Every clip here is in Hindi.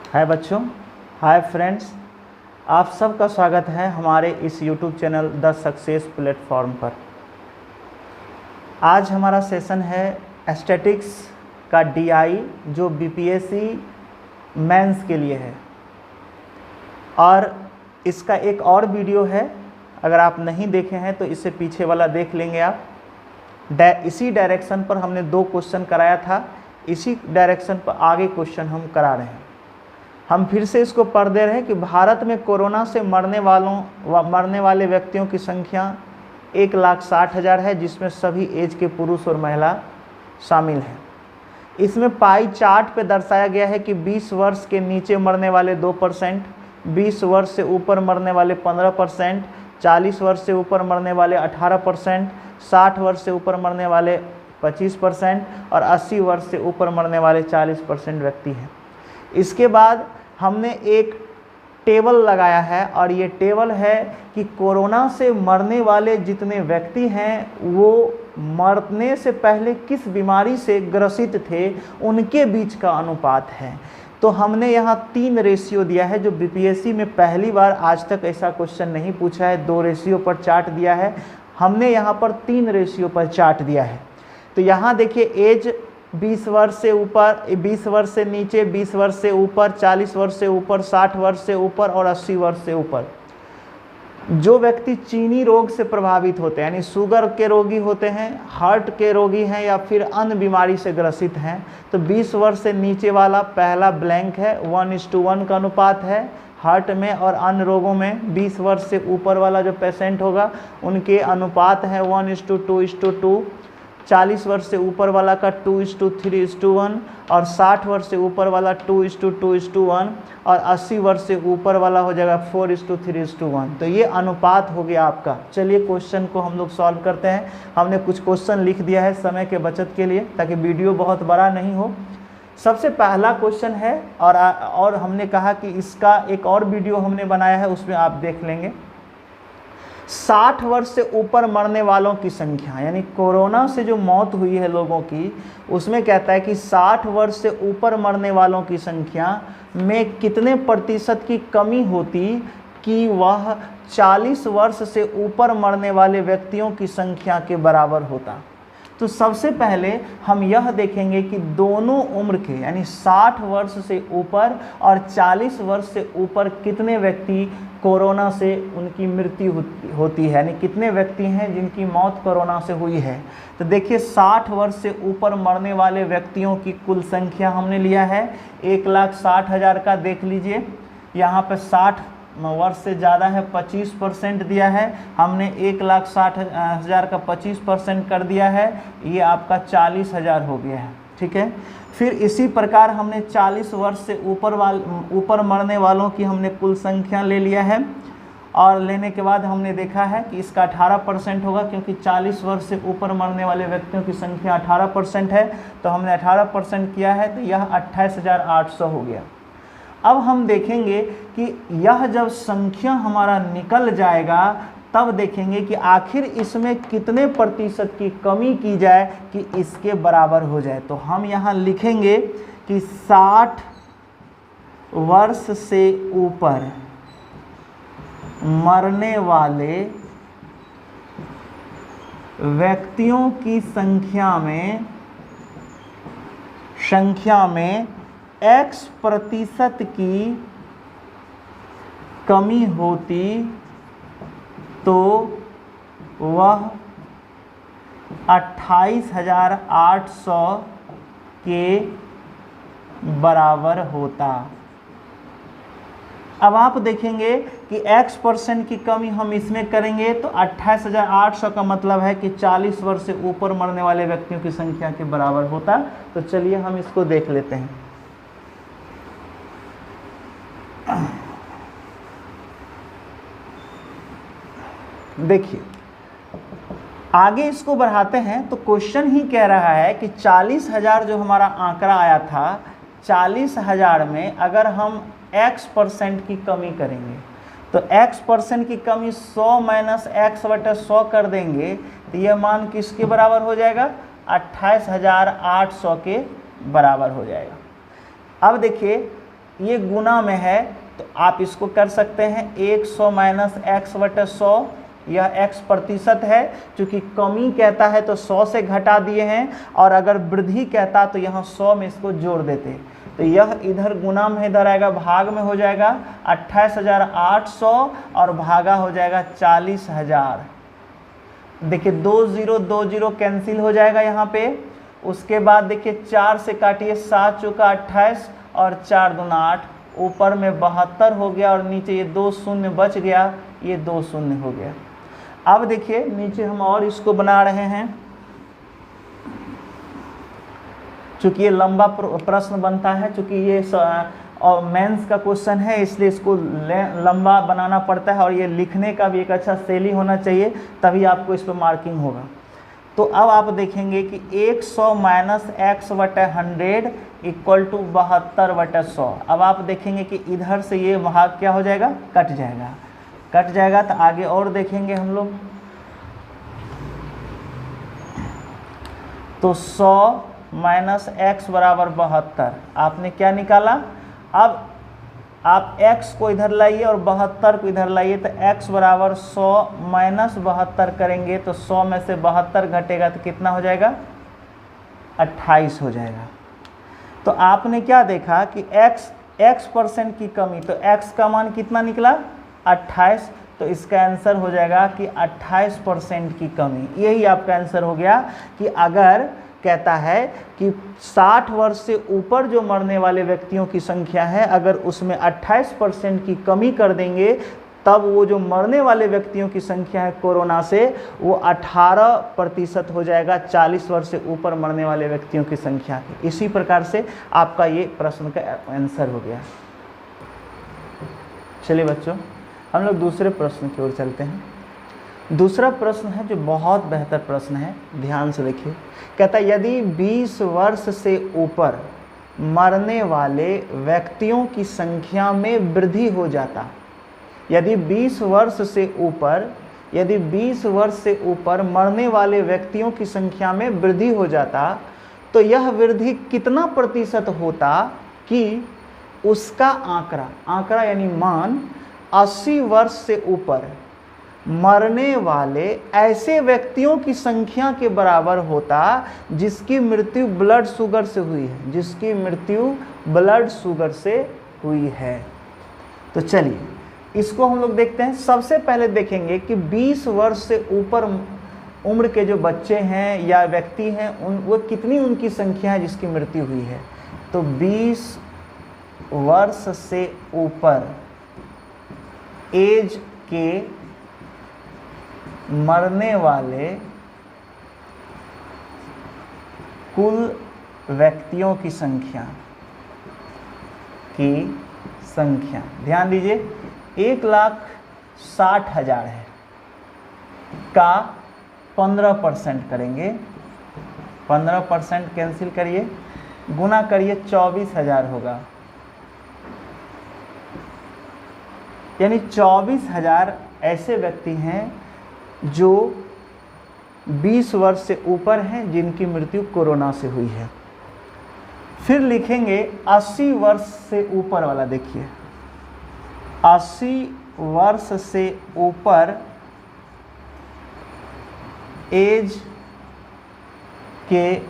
हाय बच्चों, हाय फ्रेंड्स, आप सबका स्वागत है हमारे इस YouTube channel the success platform पर। आज हमारा सेशन है स्टैटिक्स का DI जो BPSC मेंस के लिए है, और इसका एक और वीडियो है, अगर आप नहीं देखे हैं तो इससे पीछे वाला देख लेंगे आप। इसी डायरेक्शन पर हमने 2 क्वेश्चन कराया था, इसी डायरेक्शन पर आगे क्वेश्चन हम करा रहे हैं। हम फिर से इसको पढ़ दे रहे हैं कि भारत में कोरोना से मरने वाले व्यक्तियों की संख्या 1,60,000 है, जिसमें सभी एज के पुरुष और महिला शामिल हैं। इसमें पाई चार्ट पे दर्शाया गया है कि 20 वर्ष के नीचे मरने वाले 2%, 20 वर्ष से ऊपर मरने वाले 15%, 40 वर्ष से ऊपर मरने वाले 18%, 60 वर्ष से ऊपर मरने वाले 25% और 80 वर्ष से ऊपर मरने वाले 40% व्यक्ति हैं। इसके बाद हमने एक टेबल लगाया है, और ये टेबल है कि कोरोना से मरने वाले जितने व्यक्ति हैं वो मरने से पहले किस बीमारी से ग्रसित थे, उनके बीच का अनुपात है। तो हमने यहाँ 3 रेशियो दिया है, जो BPSC में पहली बार आज तक ऐसा क्वेश्चन नहीं पूछा है। 2 रेशियो पर चार्ट दिया है, हमने यहाँ पर 3 रेशियो पर चार्ट दिया है। तो यहाँ देखिए, एज 20 वर्ष से ऊपर, 20 वर्ष से नीचे, 20 वर्ष से ऊपर, 40 वर्ष से ऊपर, 60 वर्ष से ऊपर और 80 वर्ष से ऊपर। जो व्यक्ति चीनी रोग से प्रभावित होते हैं, यानी शुगर के रोगी होते हैं, हार्ट के रोगी हैं या फिर अन्य बीमारी से ग्रसित हैं, तो 20 वर्ष से नीचे वाला पहला ब्लैंक है, 1:1 का अनुपात है। हार्ट में और अन्य रोगों में 20 वर्ष से ऊपर वाला जो पेशेंट होगा उनके अनुपात है 1:2:2। 40 वर्ष से ऊपर वाला का 2:3:1 और 60 वर्ष से ऊपर वाला 2:2:1 और 80 वर्ष से ऊपर वाला हो जाएगा 4:3:1। तो ये अनुपात हो गया आपका। चलिए क्वेश्चन को हम लोग सॉल्व करते हैं। हमने कुछ क्वेश्चन लिख दिया है समय के बचत के लिए, ताकि वीडियो बहुत बड़ा नहीं हो। सबसे पहला क्वेश्चन है, और हमने कहा कि इसका एक और वीडियो हमने बनाया है, उसमें आप देख लेंगे। 60 वर्ष से ऊपर मरने वालों की संख्या, यानी कोरोना से जो मौत हुई है लोगों की, उसमें कहता है कि 60 वर्ष से ऊपर मरने वालों की संख्या में कितने प्रतिशत की कमी होती कि वह 40 वर्ष से ऊपर मरने वाले व्यक्तियों की संख्या के बराबर होता। तो सबसे पहले हम यह देखेंगे कि दोनों उम्र के, यानी 60 वर्ष से ऊपर और 40 वर्ष से ऊपर कितने व्यक्ति कोरोना से उनकी मृत्यु होती है, यानी कितने व्यक्ति हैं जिनकी मौत कोरोना से हुई है। तो देखिए, 60 वर्ष से ऊपर मरने वाले व्यक्तियों की कुल संख्या हमने लिया है 1,60,000 का। देख लीजिए, यहाँ पे 60 वर्ष से ज़्यादा है, 25% दिया है। हमने 1,60,000 का 25% कर दिया है, ये आपका 40,000 हो गया है। ठीक है, फिर इसी प्रकार हमने 40 वर्ष से ऊपर मरने वालों की हमने कुल संख्या ले लिया है, और लेने के बाद हमने देखा है कि इसका 18% होगा, क्योंकि 40 वर्ष से ऊपर मरने वाले व्यक्तियों की संख्या 18% है। तो हमने 18% किया है, तो यह 28,800 हो गया। अब हम देखेंगे कि यह जब संख्या हमारा निकल जाएगा, तब देखेंगे कि आखिर इसमें कितने प्रतिशत की कमी की जाए कि इसके बराबर हो जाए। तो हम यहाँ लिखेंगे कि 60 वर्ष से ऊपर मरने वाले व्यक्तियों की संख्या में X प्रतिशत की कमी होती तो वह 28,800 के बराबर होता। अब आप देखेंगे कि X% की कमी हम इसमें करेंगे तो 28,800 का मतलब है कि 40 वर्ष से ऊपर मरने वाले व्यक्तियों की संख्या के बराबर होता। तो चलिए हम इसको देख लेते हैं। देखिए, आगे इसको बढ़ाते हैं तो क्वेश्चन ही कह रहा है कि 40,000 जो हमारा आंकड़ा आया था, 40,000 में अगर हम X% की कमी करेंगे तो X% की कमी 100 माइनस X/100 कर देंगे, तो यह मान किसके बराबर हो जाएगा? 28,800 के बराबर हो जाएगा। अब देखिए ये गुना में है तो आप इसको कर सकते हैं 100 माइनस एक्स बटे 100, यह x प्रतिशत है। चूँकि कमी कहता है तो 100 से घटा दिए हैं, और अगर वृद्धि कहता तो यहाँ 100 में इसको जोड़ देते। तो यह इधर गुना में इधर आएगा, भाग में हो जाएगा 28,800 और भागा हो जाएगा 40,000। देखिए 2 0 कैंसिल हो जाएगा यहाँ पे। उसके बाद देखिए 4 से काटिए, 7 चौका 28 और 4 दूना 8, ऊपर में 72 हो गया और नीचे ये 2 शून्य बच गया, ये 2 शून्य हो गया। अब देखिए नीचे हम और इसको बना रहे हैं, चूँकि ये लंबा प्रश्न बनता है, चूँकि ये और मेंस का क्वेश्चन है इसलिए इसको लंबा बनाना पड़ता है, और ये लिखने का भी एक अच्छा शैली होना चाहिए, तभी आपको इस पर मार्किंग होगा। तो अब आप देखेंगे कि 100 माइनस एक्स बटे 100 इक्वल टू 72 बटे 100। अब आप देखेंगे कि इधर से ये भाग क्या हो जाएगा, कट जाएगा, कट जाएगा। तो आगे और देखेंगे हम लोग, तो 100 माइनस एक्स बराबर 72, आपने क्या निकाला। अब आप x को इधर लाइए और 72 को इधर लाइए, तो x बराबर 100 माइनस 72 करेंगे तो 100 में से 72 घटेगा तो कितना हो जाएगा, 28 हो जाएगा। तो आपने क्या देखा कि x% की कमी, तो x का मान कितना निकला, 28। तो इसका आंसर हो जाएगा कि 28% की कमी। यही आपका आंसर हो गया कि अगर कहता है कि 60 वर्ष से ऊपर जो मरने वाले व्यक्तियों की संख्या है, अगर उसमें 28% की कमी कर देंगे तब वो जो मरने वाले व्यक्तियों की संख्या है कोरोना से, वो 18% हो जाएगा 40 वर्ष से ऊपर मरने वाले व्यक्तियों की संख्या की। इसी प्रकार से आपका ये प्रश्न का आंसर हो गया। चलिए बच्चों, हम लोग दूसरे प्रश्न की ओर चलते हैं। दूसरा प्रश्न है जो बहुत बेहतर प्रश्न है, ध्यान से देखिए। कहता है यदि 20 वर्ष से ऊपर मरने वाले व्यक्तियों की संख्या में वृद्धि हो जाता, यदि 20 वर्ष से ऊपर मरने वाले व्यक्तियों की संख्या में वृद्धि हो जाता, तो यह वृद्धि कितना प्रतिशत होता कि उसका आंकड़ा यानी मान 80 वर्ष से ऊपर मरने वाले ऐसे व्यक्तियों की संख्या के बराबर होता जिसकी मृत्यु ब्लड शुगर से हुई है, जिसकी मृत्यु ब्लड शुगर से हुई है। तो चलिए इसको हम लोग देखते हैं। सबसे पहले देखेंगे कि 20 वर्ष से ऊपर उम्र के जो बच्चे हैं या व्यक्ति हैं, वो कितनी उनकी संख्या है जिसकी मृत्यु हुई है। तो 20 वर्ष से ऊपर एज के मरने वाले कुल व्यक्तियों की संख्या ध्यान दीजिए 1,60,000 है, का 15% करेंगे। 15% कैंसिल करिए, गुना करिए 24,000 होगा, यानी 24,000 ऐसे व्यक्ति हैं जो 20 वर्ष से ऊपर हैं जिनकी मृत्यु कोरोना से हुई है। फिर लिखेंगे 80 वर्ष से ऊपर वाला, देखिए 80 वर्ष से ऊपर एज के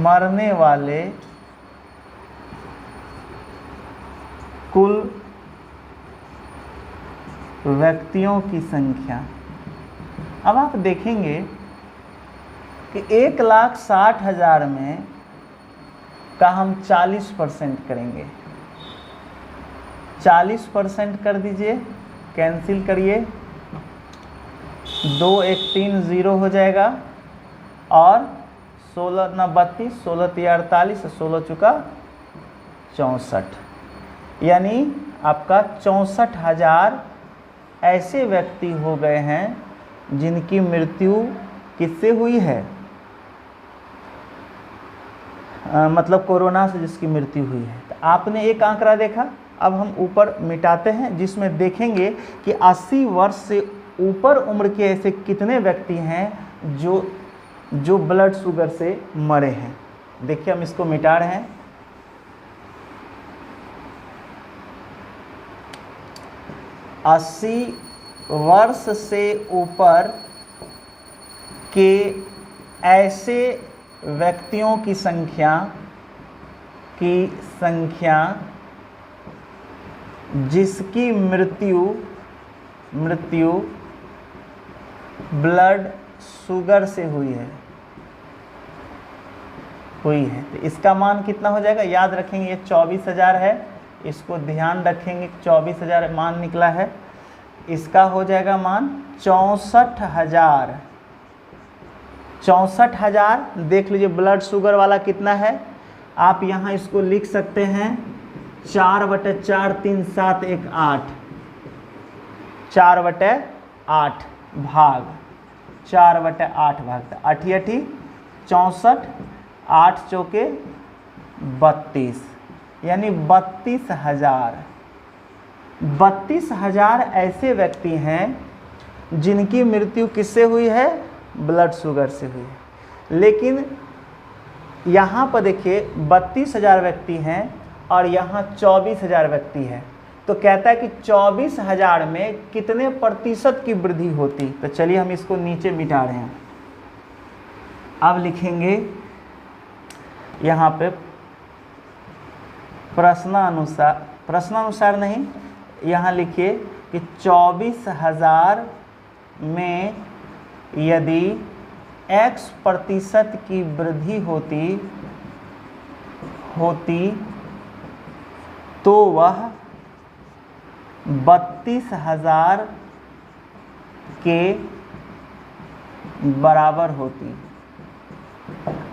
मरने वाले कुल व्यक्तियों की संख्या। अब आप देखेंगे कि 1,60,000 में का हम 40% करेंगे। 40% कर दीजिए, कैंसिल करिए, 2 1 3 0 हो जाएगा, और 16 ना 32, 16 3 48, 16 चुका 64, यानी आपका 64,000 ऐसे व्यक्ति हो गए हैं जिनकी मृत्यु किससे हुई है, मतलब कोरोना से जिसकी मृत्यु हुई है। तो आपने एक आंकड़ा देखा। अब हम ऊपर मिटाते हैं जिसमें देखेंगे कि 80 वर्ष से ऊपर उम्र के ऐसे कितने व्यक्ति हैं जो ब्लड शुगर से मरे हैं। देखिए हम इसको मिटा रहे हैं। 80 वर्ष से ऊपर के ऐसे व्यक्तियों की संख्या जिसकी मृत्यु ब्लड शुगर से हुई है। तो इसका मान कितना हो जाएगा, याद रखेंगे ये 24,000 है, इसको ध्यान रखेंगे 24,000 मान निकला है। इसका हो जाएगा मान 64,000। 64,000 देख लीजिए ब्लड शुगर वाला कितना है, आप यहाँ इसको लिख सकते हैं 4/4 3 7 1 8, 4/8 भाग 4/8 भाग 8 64, 8 चौके 32, यानी 32,000। 32,000 ऐसे व्यक्ति हैं जिनकी मृत्यु किससे हुई है, ब्लड शुगर से हुई है। लेकिन यहाँ पर देखिए 32,000 व्यक्ति हैं और यहाँ 24,000 व्यक्ति हैं, तो कहता है कि 24,000 में कितने प्रतिशत की वृद्धि होती। तो चलिए हम इसको नीचे मिटा रहे हैं। अब लिखेंगे यहाँ पे प्रश्नानुसार नहीं, यहाँ लिखिए कि 24,000 में यदि x% की वृद्धि होती तो वह 32,000 के बराबर होती।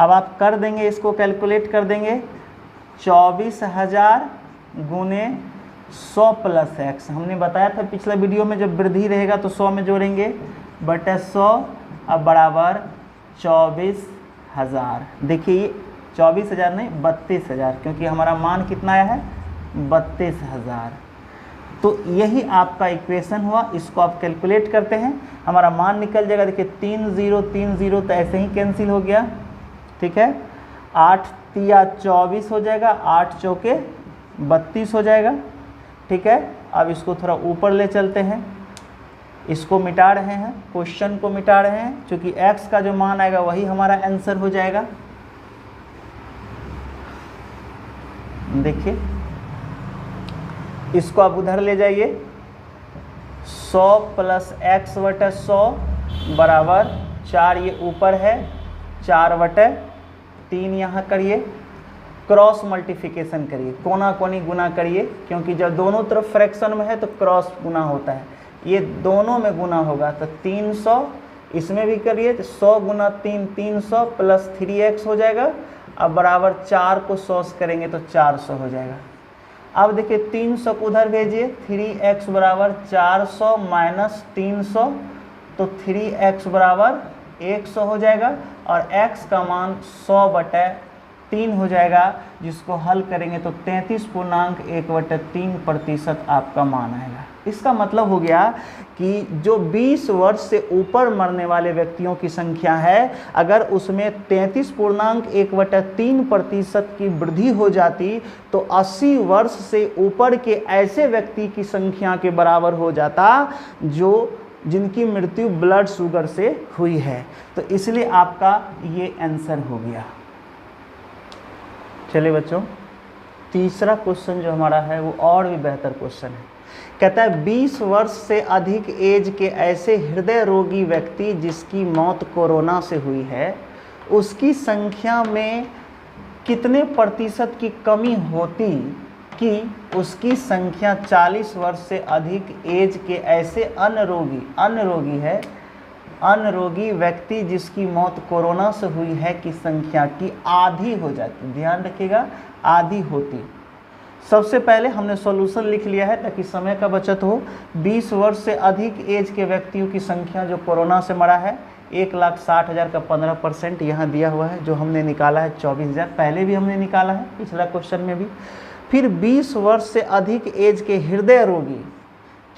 अब आप कर देंगे, इसको कैलकुलेट कर देंगे, 24,000 गुने 100 प्लस x। हमने बताया था पिछला वीडियो में, जब वृद्धि रहेगा तो 100 में जोड़ेंगे बटे 100, अब बराबर 24,000। देखिए 24,000 नहीं 32,000, क्योंकि हमारा मान कितना आया है 32,000। तो यही आपका इक्वेशन हुआ, इसको आप कैलकुलेट करते हैं, हमारा मान निकल जाएगा। देखिए 3 0 3 0 तो ऐसे ही कैंसिल हो गया, ठीक है। 8 तिया 24 हो जाएगा, 8 चौके 32 हो जाएगा, ठीक है। अब इसको थोड़ा ऊपर ले चलते हैं, इसको मिटा रहे हैं, क्वेश्चन को मिटा रहे हैं, क्योंकि x का जो मान आएगा वही हमारा आंसर हो जाएगा। देखिए इसको आप उधर ले जाइए, 100 प्लस x/100 बराबर 4, ये ऊपर है, 4/3 यहाँ करिए, क्रॉस मल्टीप्लिकेशन करिए, कोना कोनी गुना करिए, क्योंकि जब दोनों तरफ फ्रैक्शन में है तो क्रॉस गुना होता है, ये दोनों में गुना होगा। तो 300 इसमें भी करिए, तो 100 गुना 3 300 प्लस 3x हो जाएगा। अब बराबर 4 को 100 करेंगे तो 400 हो जाएगा। अब देखिए 300 को उधर भेजिए, 3x बराबर 400 माइनस 300, तो 3x बराबर 100 हो जाएगा, और x का मान 100/3 हो जाएगा, जिसको हल करेंगे तो 33.1/3% आपका मान आएगा। इसका मतलब हो गया कि जो 20 वर्ष से ऊपर मरने वाले व्यक्तियों की संख्या है, अगर उसमें 33.1/3% की वृद्धि हो जाती तो 80 वर्ष से ऊपर के ऐसे व्यक्ति की संख्या के बराबर हो जाता जिनकी मृत्यु ब्लड शुगर से हुई है। तो इसलिए आपका ये आंसर हो गया। चलिए बच्चों, तीसरा क्वेश्चन जो हमारा है वो और भी बेहतर क्वेश्चन है। कहता है 20 वर्ष से अधिक एज के ऐसे हृदय रोगी व्यक्ति जिसकी मौत कोरोना से हुई है, उसकी संख्या में कितने प्रतिशत की कमी होती कि उसकी संख्या 40 वर्ष से अधिक एज के ऐसे अन्य रोगी व्यक्ति जिसकी मौत कोरोना से हुई है की संख्या की आधी हो जाती। ध्यान रखिएगा, आधी होती। सबसे पहले हमने सॉल्यूशन लिख लिया है ताकि समय का बचत हो। 20 वर्ष से अधिक एज के व्यक्तियों की संख्या जो कोरोना से मरा है 1,60,000 का 15% यहाँ दिया हुआ है, जो हमने निकाला है 24,000, पहले भी हमने निकाला है पिछला क्वेश्चन में भी। फिर 20 वर्ष से अधिक एज के हृदय रोगी,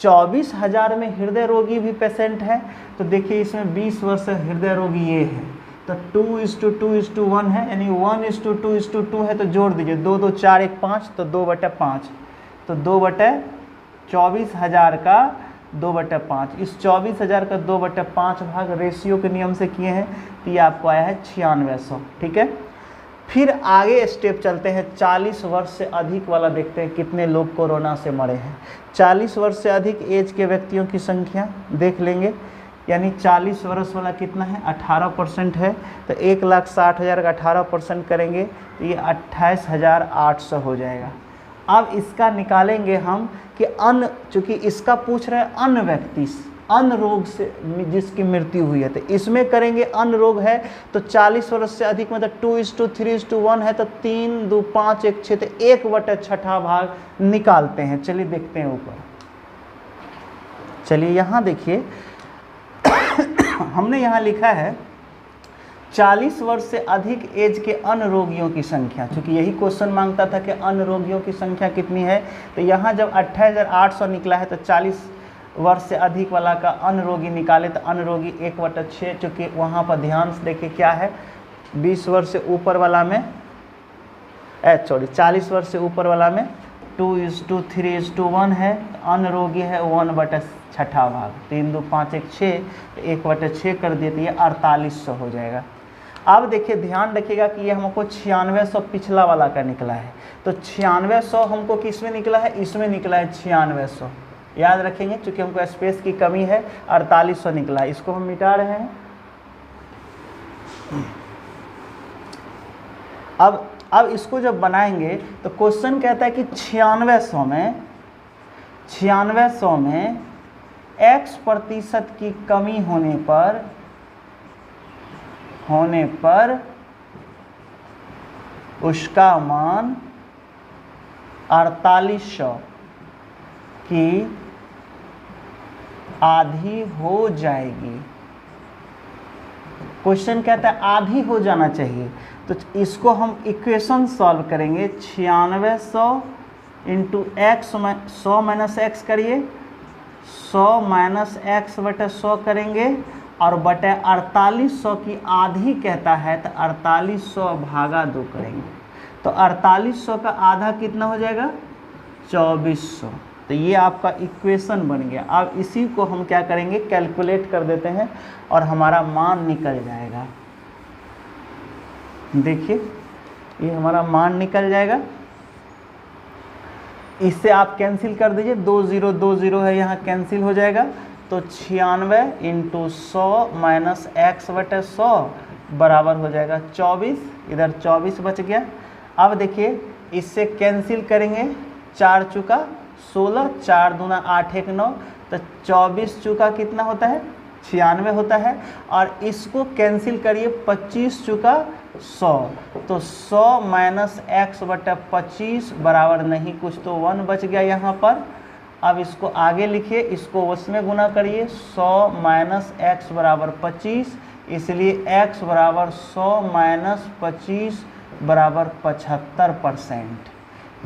24,000 में हृदय रोगी भी पेशेंट है। तो देखिए इसमें 20 वर्ष से हृदय रोगी ये है, तो 2:2:1 है, यानी 1:2:2 है, तो जोड़ दीजिए 2 2 4 1 5, तो 2/5, तो 2/24,000 का 2/5। इस 24,000 का 2/5 भाग रेशियो के नियम से किए हैं तो ये आपको आया है 9600। ठीक है, फिर आगे स्टेप चलते हैं, 40 वर्ष से अधिक वाला देखते हैं कितने लोग कोरोना से मरे हैं। 40 वर्ष से अधिक एज के व्यक्तियों की संख्या देख लेंगे, यानी 40 वर्ष वाला कितना है, 18% है, तो 1,60,000 का 18% करेंगे तो ये 28,800 हो जाएगा। अब इसका निकालेंगे हम कि अन्य, चूँकि इसका पूछ रहे हैं अन्य व्यक्ति अन्य रोग से जिसकी मृत्यु हुई है, तो इसमें करेंगे अन्य रोग है तो 40 वर्ष से अधिक मतलब 2:3:1 है, तो 3, 2, 5, 1, 6, तो 1/6 भाग निकालते हैं। चलिए देखते हैं ऊपर। चलिए यहाँ देखिए हमने यहाँ लिखा है 40 वर्ष से अधिक एज के अन्य रोगियों की संख्या, चूँकि यही क्वेश्चन मांगता था कि अन्य रोगियों की संख्या कितनी है, तो यहाँ जब 28,800 निकला है तो 40 वर्ष से अधिक वाला का अन्य रोगी निकाले तो अन्य रोगी 1/6, चूँकि वहाँ पर ध्यान से देखिए क्या है, 20 वर्ष से ऊपर वाला में 40 वर्ष से ऊपर वाला में 2:3:1 है, अन्य रोगी है 1/6 भाग, 3, 2, 5, 1, 6, 1/6 कर दिए तो ये 4800 हो जाएगा। अब देखिए ध्यान रखिएगा कि ये हमको 9600 पिछला वाला का निकला है, तो 9600 हमको किस में निकला है, इसमें निकला है 9600, याद रखेंगे क्योंकि हमको स्पेस की कमी है, 4800 निकला है, इसको हम मिटा रहे हैं। अब इसको जब बनाएंगे तो क्वेश्चन कहता है कि 9600 में x% की कमी होने पर उसका मान 4800 की आधी हो जाएगी। क्वेश्चन कहता है आधी हो जाना चाहिए, तो इसको हम इक्वेशन सॉल्व करेंगे। 9600 इंटू एक्स 100 माइनस एक्स करिए, 100 माइनस एक्स बटे 100 करेंगे और बटे 4800 की आधी कहता है तो 4800 भागा 2 करेंगे, तो 4800 का आधा कितना हो जाएगा, 2400। तो ये आपका इक्वेशन बन गया। अब इसी को हम क्या करेंगे, कैलकुलेट कर देते हैं और हमारा मान निकल जाएगा। देखिए ये हमारा मान निकल जाएगा, इससे आप कैंसिल कर दीजिए, 2 0 2 0 है यहाँ कैंसिल हो जाएगा, तो 96 इंटू 100 माइनस एक्स बटे 100 बराबर हो जाएगा 24, इधर 24 बच गया। अब देखिए इससे कैंसिल करेंगे, 4 चुका 16, 4 दूना 8 1 9, तो 24 चुका कितना होता है, 96 होता है, और इसको कैंसिल करिए, 25 चुका 100, तो 100 माइनस एक्स बटे 25 बराबर नहीं कुछ, तो 1 बच गया यहाँ पर। अब इसको आगे लिखिए, इसको उसमें गुना करिए, 100 माइनस एक्स बराबर 25, इसलिए x बराबर 100 माइनस 25 बराबर 75%।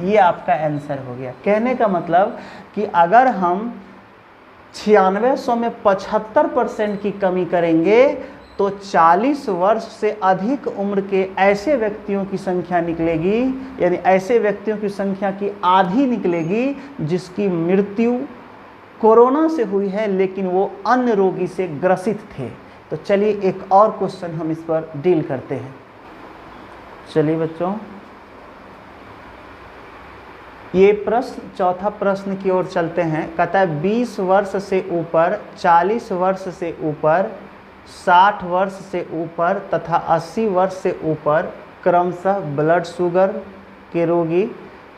ये आपका आंसर हो गया। कहने का मतलब कि अगर हम 9600 में 75% की कमी करेंगे तो 40 वर्ष से अधिक उम्र के ऐसे व्यक्तियों की संख्या निकलेगी, यानी ऐसे व्यक्तियों की संख्या की आधी निकलेगी जिसकी मृत्यु कोरोना से हुई है लेकिन वो अन्य रोगी से ग्रसित थे। तो चलिए एक और क्वेश्चन हम इस पर डील करते हैं। चलिए बच्चों, ये प्रश्न, चौथा प्रश्न की ओर चलते हैं। कहता है 20 वर्ष से ऊपर, 40 वर्ष से ऊपर, 60 वर्ष से ऊपर तथा 80 वर्ष से ऊपर क्रमशः ब्लड शुगर के रोगी,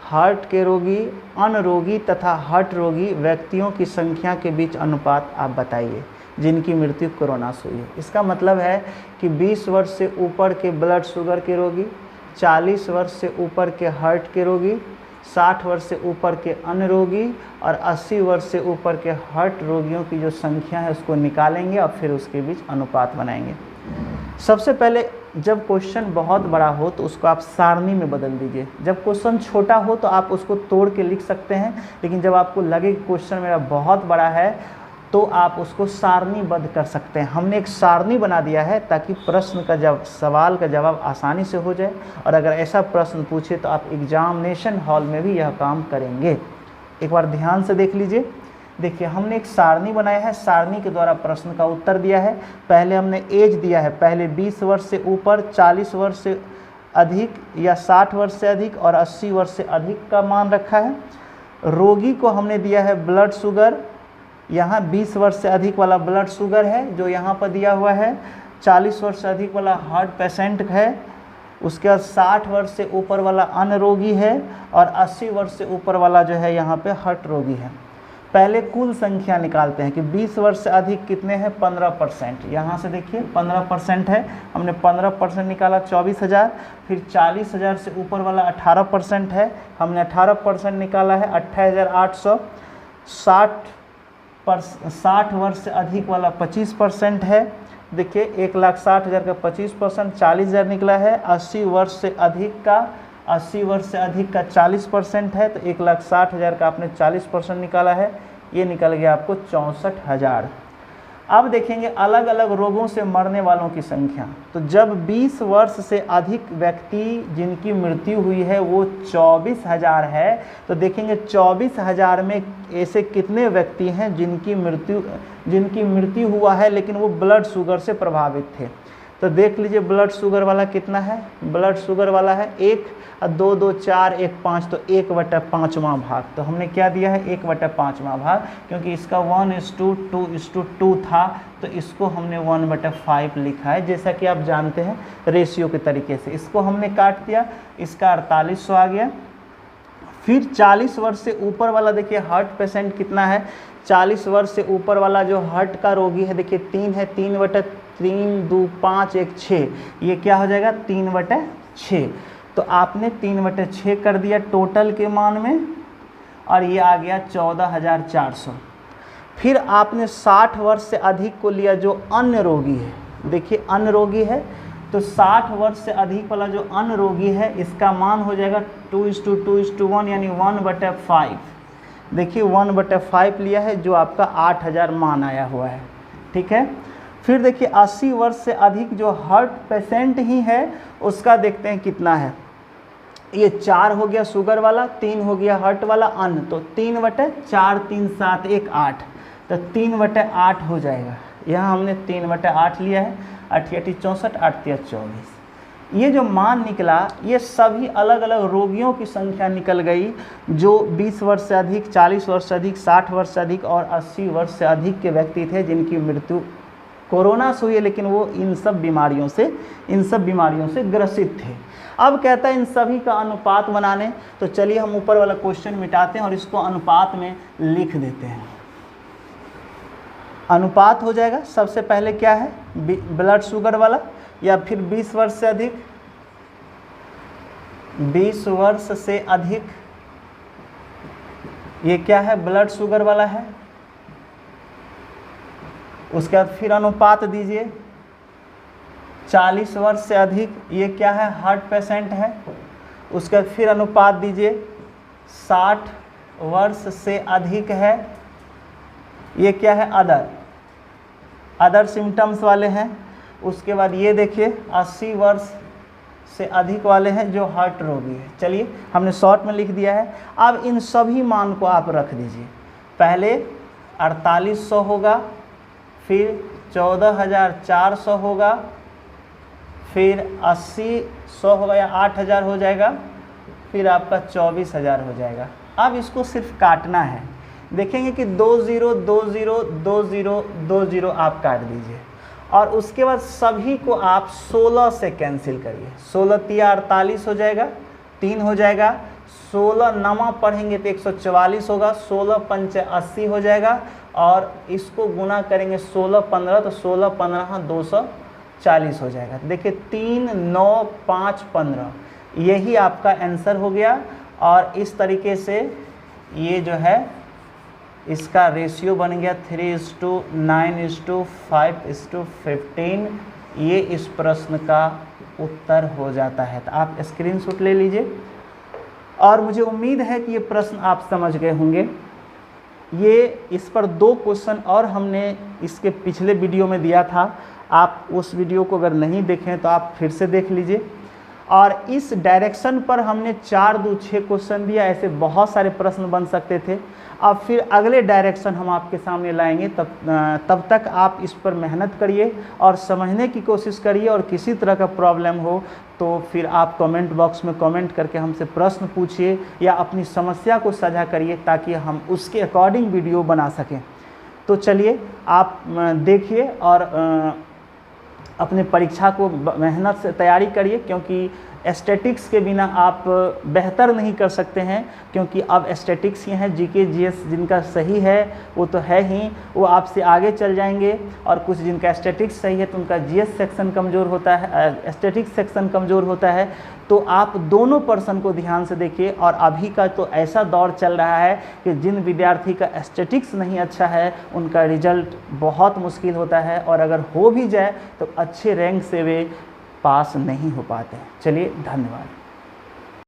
हार्ट के रोगी, अन्य रोगी तथा हार्ट रोगी व्यक्तियों की संख्या के बीच अनुपात आप बताइए जिनकी मृत्यु कोरोना से हुई है। इसका मतलब है कि 20 वर्ष से ऊपर के ब्लड शुगर के रोगी, 40 वर्ष से ऊपर के हार्ट के रोगी, 60 वर्ष से ऊपर के अन्य रोगी और 80 वर्ष से ऊपर के हार्ट रोगियों की जो संख्या है उसको निकालेंगे और फिर उसके बीच अनुपात बनाएंगे। सबसे पहले जब क्वेश्चन बहुत बड़ा हो तो उसको आप सारणी में बदल दीजिए। जब क्वेश्चन छोटा हो तो आप उसको तोड़ के लिख सकते हैं, लेकिन जब आपको लगे कि क्वेश्चन मेरा बहुत बड़ा है तो आप उसको सारणीबद्ध कर सकते हैं। हमने एक सारणी बना दिया है ताकि प्रश्न का जब सवाल का जवाब आसानी से हो जाए, और अगर ऐसा प्रश्न पूछे तो आप एग्जामिनेशन हॉल में भी यह काम करेंगे। एक बार ध्यान से देख लीजिए। देखिए हमने एक सारणी बनाया है, सारणी के द्वारा प्रश्न का उत्तर दिया है। पहले हमने एज दिया है, पहले 20 वर्ष से ऊपर, 40 वर्ष से अधिक या 60 वर्ष से अधिक और 80 वर्ष से अधिक का मान रखा है। रोगी को हमने दिया है ब्लड शुगर, यहाँ 20 वर्ष से अधिक वाला ब्लड शुगर है जो यहाँ पर दिया हुआ है, 40 वर्ष से अधिक वाला हार्ट पेशेंट है, उसके बाद 60 वर्ष से ऊपर वाला अन्य रोगी है और 80 वर्ष से ऊपर वाला जो है यहाँ पे हार्ट रोगी है। पहले कुल संख्या निकालते हैं कि 20 वर्ष से अधिक कितने हैं, 15%। यहाँ से देखिए 15% है, हमने 15% निकाला 24,000। फिर 40,000 से ऊपर वाला 18% है, हमने 18% निकाला है 28,800। 60 वर्ष से अधिक वाला 25% है, देखिए 1,60,000 का 25%, 40,000 निकला है। 80 वर्ष से अधिक का 40% है, तो 1,60,000 का आपने 40% निकाला है, ये निकल गया आपको 64,000। अब देखेंगे अलग अलग रोगों से मरने वालों की संख्या। तो जब 20 वर्ष से अधिक व्यक्ति जिनकी मृत्यु हुई है वो 24,000 है, तो देखेंगे 24,000 में ऐसे कितने व्यक्ति हैं जिनकी मृत्यु हुआ है लेकिन वो ब्लड शुगर से प्रभावित थे। तो देख लीजिए ब्लड शुगर वाला कितना है, ब्लड शुगर वाला है 1, 2, 2, 4, 1, 5, तो 1/5वां भाग। तो हमने क्या दिया है, 1/5वां भाग, क्योंकि इसका 1:2:2 था, तो इसको हमने 1/5 लिखा है, जैसा कि आप जानते हैं रेशियो के तरीके से। इसको हमने काट दिया, इसका 4800 आ गया। फिर 40 वर्ष से ऊपर वाला देखिए हार्ट पेशेंट कितना है, 40 वर्ष से ऊपर वाला जो हार्ट का रोगी है देखिए 3 है, 3/3, 2, 5, 1, 6, ये क्या हो जाएगा 3/6। तो आपने 3/6 कर दिया टोटल के मान में, और ये आ गया 14,400। फिर आपने 60 वर्ष से अधिक को लिया जो अन्य रोगी है, देखिए अन्य रोगी है, तो 60 वर्ष से अधिक वाला जो अन्य रोगी है इसका मान हो जाएगा 2:2:1 यानी 1/5। देखिए 1/5 लिया है जो आपका 8,000 मान आया हुआ है, ठीक है। फिर देखिए 80 वर्ष से अधिक जो हार्ट पेशेंट ही है उसका देखते हैं कितना है, ये 4 हो गया शुगर वाला, 3 हो गया हार्ट वाला अन्य, तो 3/4, 3, 7, 1, 8, तो 3/8 हो जाएगा। यहाँ हमने 3/8 लिया है, 8 × 64, 8 × 24। ये जो मान निकला ये सभी अलग अलग रोगियों की संख्या निकल गई जो 20 वर्ष से अधिक, 40 वर्ष से अधिक, 60 वर्ष से अधिक और 80 वर्ष से अधिक के व्यक्ति थे जिनकी मृत्यु कोरोना से हुई है, लेकिन वो इन सब बीमारियों से ग्रसित थे। अब कहता है इन सभी का अनुपात बनाने, तो चलिए हम ऊपर वाला क्वेश्चन मिटाते हैं और इसको अनुपात में लिख देते हैं। अनुपात हो जाएगा, सबसे पहले क्या है ब्लड शुगर वाला, या फिर 20 वर्ष से अधिक, 20 वर्ष से अधिक, ये क्या है ब्लड शुगर वाला है। उसके बाद फिर अनुपात दीजिए 40 वर्ष से अधिक, ये क्या है हार्ट पेशेंट है। उसके बाद फिर अनुपात दीजिए 60 वर्ष से अधिक है, ये क्या है अदर सिम्टम्स वाले हैं। उसके बाद ये देखिए 80 वर्ष से अधिक वाले हैं जो हार्ट रोगी है। चलिए हमने शॉर्ट में लिख दिया है। अब इन सभी मान को आप रख दीजिए, पहले 4800 होगा, फिर 14,400 होगा, फिर 80-100 होगा या 8,000 हो जाएगा, फिर आपका 24,000 हो जाएगा। अब इसको सिर्फ काटना है, देखेंगे कि 20 20 20 20 आप काट दीजिए और उसके बाद सभी को आप 16 से कैंसिल करिए। 16 × 48 हो जाएगा, 3 हो जाएगा, 16 नमा पढ़ेंगे तो 144 होगा, 16 × 5 80 हो जाएगा और इसको गुना करेंगे 16 × 15 तो 16 × 15 240 हो जाएगा। देखिए 3 9 5 15 यही आपका आंसर हो गया। और इस तरीके से ये जो है इसका रेशियो बन गया 3:9:5:15। ये इस प्रश्न का उत्तर हो जाता है। तो आप स्क्रीनशॉट ले लीजिए और मुझे उम्मीद है कि ये प्रश्न आप समझ गए होंगे। ये इस पर 2 क्वेश्चन और हमने इसके पिछले वीडियो में दिया था, आप उस वीडियो को अगर नहीं देखें तो आप फिर से देख लीजिए। और इस डायरेक्शन पर हमने 4 2 6 क्वेश्चन दिया। ऐसे बहुत सारे प्रश्न बन सकते थे। अब फिर अगले डायरेक्शन हम आपके सामने लाएंगे, तब तक आप इस पर मेहनत करिए और समझने की कोशिश करिए। और किसी तरह का प्रॉब्लम हो तो फिर आप कमेंट बॉक्स में कमेंट करके हमसे प्रश्न पूछिए या अपनी समस्या को साझा करिए, ताकि हम उसके अकॉर्डिंग वीडियो बना सकें। तो चलिए आप देखिए और अपने परीक्षा को मेहनत से तैयारी करिए, क्योंकि स्टैटिक्स के बिना आप बेहतर नहीं कर सकते हैं। क्योंकि अब स्टैटिक्स ये हैं, जीके जीएस जिनका सही है वो तो है ही, वो आपसे आगे चल जाएंगे। और कुछ जिनका स्टैटिक्स सही है तो उनका जीएस सेक्शन कमज़ोर होता है, स्टैटिक्स सेक्शन कमज़ोर होता है। तो आप दोनों पर्सन को ध्यान से देखिए। और अभी का तो ऐसा दौर चल रहा है कि जिन विद्यार्थी का स्टैटिक्स नहीं अच्छा है उनका रिजल्ट बहुत मुश्किल होता है, और अगर हो भी जाए तो अच्छे रैंक से वे पास नहीं हो पाते हैं। चलिए, धन्यवाद।